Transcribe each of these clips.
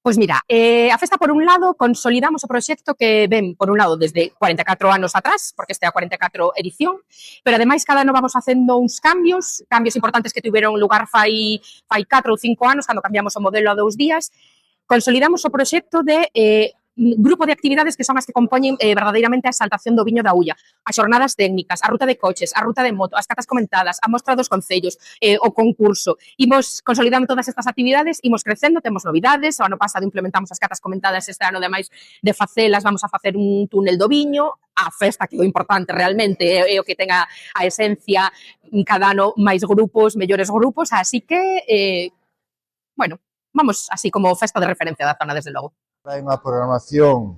Pois mira, a festa, por un lado, consolidamos o proxecto que ven, por un lado, desde 44 anos atrás, porque este é a 44 edición, pero ademais cada ano vamos facendo uns cambios importantes que tiveron lugar fai 4 ou 5 anos, cando cambiamos o modelo a 2 días. Consolidamos o proxecto de grupo de actividades que son as que compoñen verdadeiramente a exaltación do viño da Ulla, as xornadas técnicas, a ruta de coches, a ruta de moto, as catas comentadas, a mostra dos concellos, o concurso. Imos consolidando todas estas actividades, imos crecendo, temos novidades, o ano pasado implementamos as catas comentadas, este ano, ademais de facelas, vamos a facer un túnel do viño, a festa, que é o importante realmente, é o que ten a esencia, cada ano máis grupos, mellores grupos, así que, bueno, vamos así como festa de referencia da zona, desde logo. Hai unha programación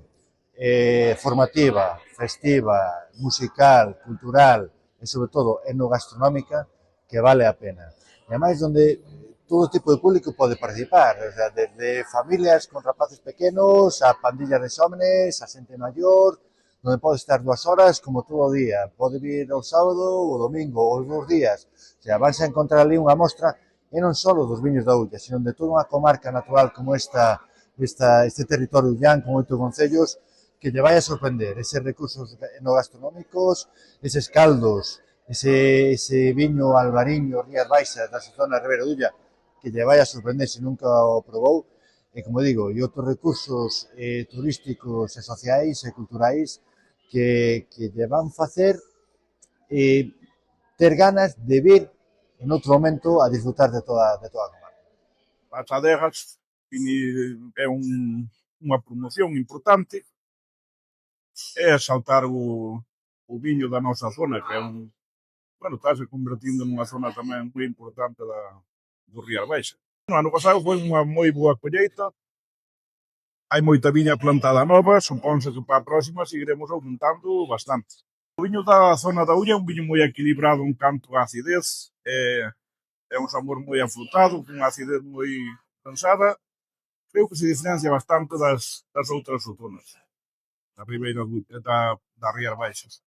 formativa, festiva, musical, cultural e, sobre todo, enogastronómica que vale a pena. E, ademais, onde todo tipo de público pode participar, o sea, desde familias con rapaces pequenos, a pandillas de xóvenes, a xente maior, onde pode estar 2 horas como todo o día. Pode vir o sábado, o domingo, os 2 días. O sea, vanse a encontrar ali unha mostra e non só dos viños da Ulla, sino de toda unha comarca natural como este territorio ullán con 8 concellos, que lle vai a sorprender eses recursos enogastronómicos, eses caldos, ese viño albariño, Rías Baixas, da zona de Ribera de Ulla, que lle vai a sorprender se nunca o probou, e, como digo, e outros recursos turísticos e sociais e culturais que lle van facer ter ganas de vir en outro momento a disfrutar de toda a comarca. Pasadegas é unha promoción importante, é exaltar o viño da nosa zona, que é está se convertindo nunha zona tamén moi importante do Rías Baixas. No ano pasado foi unha moi boa colleita, hai moita viña plantada nova, supónse que para a próxima seguiremos aumentando bastante. O viño da zona da Ulla é un viño moi equilibrado en canto a acidez, é un sabor moi afrutado, con unha acidez moi pensada. Creo que se diferencia bastante das outras zonas da Ribeira da Rías Baixas.